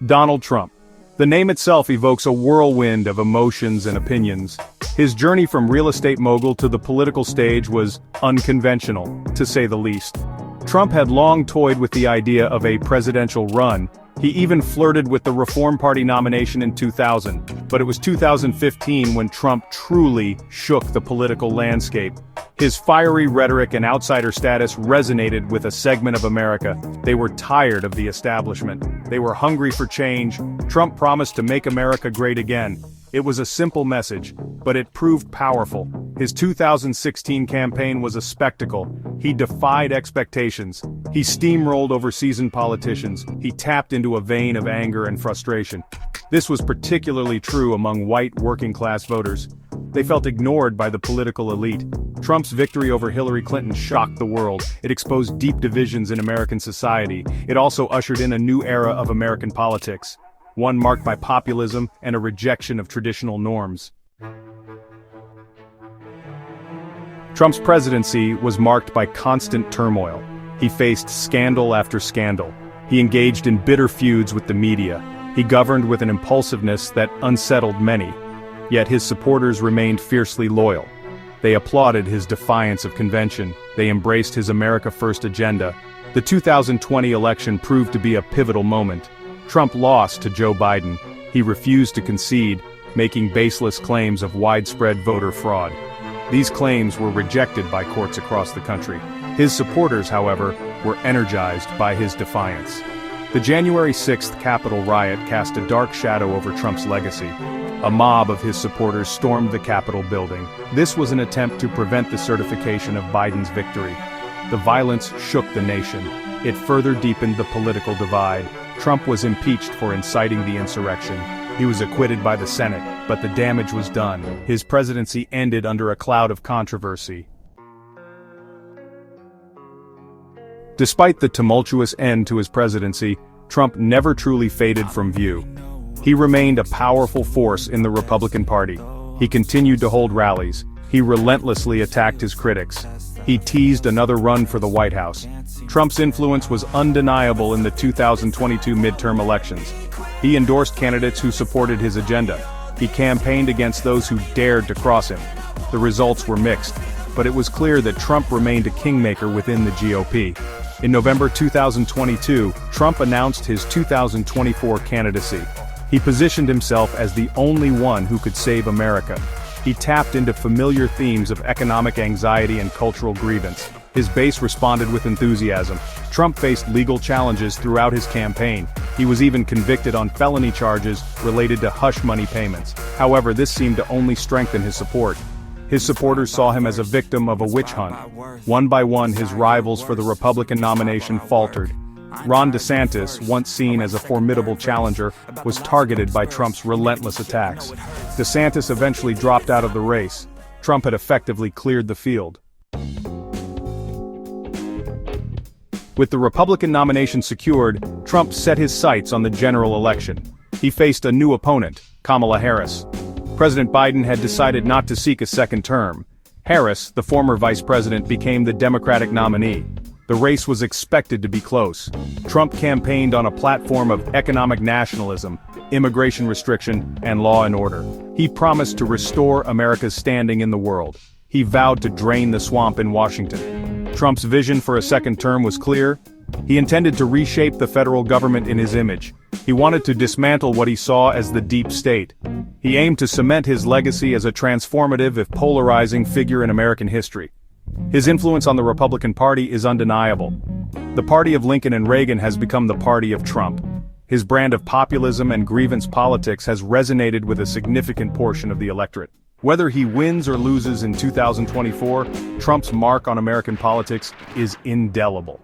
Donald Trump. The name itself evokes a whirlwind of emotions and opinions. His journey from real estate mogul to the political stage was unconventional, to say the least. Trump had long toyed with the idea of a presidential run. He even flirted with the Reform Party nomination in 2000, but it was 2015 when Trump truly shook the political landscape. His fiery rhetoric and outsider status resonated with a segment of America. They were tired of the establishment. They were hungry for change. Trump promised to make America great again. It was a simple message, but it proved powerful. His 2016 campaign was a spectacle. He defied expectations. He steamrolled over seasoned politicians. He tapped into a vein of anger and frustration. This was particularly true among white working-class voters. They felt ignored by the political elite. Trump's victory over Hillary Clinton shocked the world. It exposed deep divisions in American society. It also ushered in a new era of American politics, one marked by populism and a rejection of traditional norms. Trump's presidency was marked by constant turmoil. He faced scandal after scandal. He engaged in bitter feuds with the media. He governed with an impulsiveness that unsettled many. Yet his supporters remained fiercely loyal. They applauded his defiance of convention. They embraced his America First agenda. The 2020 election proved to be a pivotal moment. Trump lost to Joe Biden. He refused to concede, making baseless claims of widespread voter fraud. These claims were rejected by courts across the country. His supporters, however, were energized by his defiance. The January 6th Capitol riot cast a dark shadow over Trump's legacy. A mob of his supporters stormed the Capitol building. This was an attempt to prevent the certification of Biden's victory. The violence shook the nation. It further deepened the political divide. Trump was impeached for inciting the insurrection. He was acquitted by the Senate, but the damage was done. His presidency ended under a cloud of controversy. Despite the tumultuous end to his presidency, Trump never truly faded from view. He remained a powerful force in the Republican Party. He continued to hold rallies. He relentlessly attacked his critics. He teased another run for the White House. Trump's influence was undeniable in the 2022 midterm elections. He endorsed candidates who supported his agenda. He campaigned against those who dared to cross him. The results were mixed, but it was clear that Trump remained a kingmaker within the GOP. In November 2022, Trump announced his 2024 candidacy. He positioned himself as the only one who could save America. He tapped into familiar themes of economic anxiety and cultural grievance. His base responded with enthusiasm. Trump faced legal challenges throughout his campaign. He was even convicted on felony charges related to hush money payments. However, this seemed to only strengthen his support. His supporters saw him as a victim of a witch hunt. One by one, his rivals for the Republican nomination faltered. Ron DeSantis, once seen as a formidable challenger, was targeted by Trump's relentless attacks. DeSantis eventually dropped out of the race. Trump had effectively cleared the field. With the Republican nomination secured, Trump set his sights on the general election. He faced a new opponent, Kamala Harris. President Biden had decided not to seek a second term. Harris, the former vice president, became the Democratic nominee. The race was expected to be close. Trump campaigned on a platform of economic nationalism, immigration restriction, and law and order. He promised to restore America's standing in the world. He vowed to drain the swamp in Washington. Trump's vision for a second term was clear. He intended to reshape the federal government in his image. He wanted to dismantle what he saw as the deep state. He aimed to cement his legacy as a transformative, if polarizing, figure in American history. His influence on the Republican Party is undeniable. The party of Lincoln and Reagan has become the party of Trump. His brand of populism and grievance politics has resonated with a significant portion of the electorate. Whether he wins or loses in 2024, Trump's mark on American politics is indelible.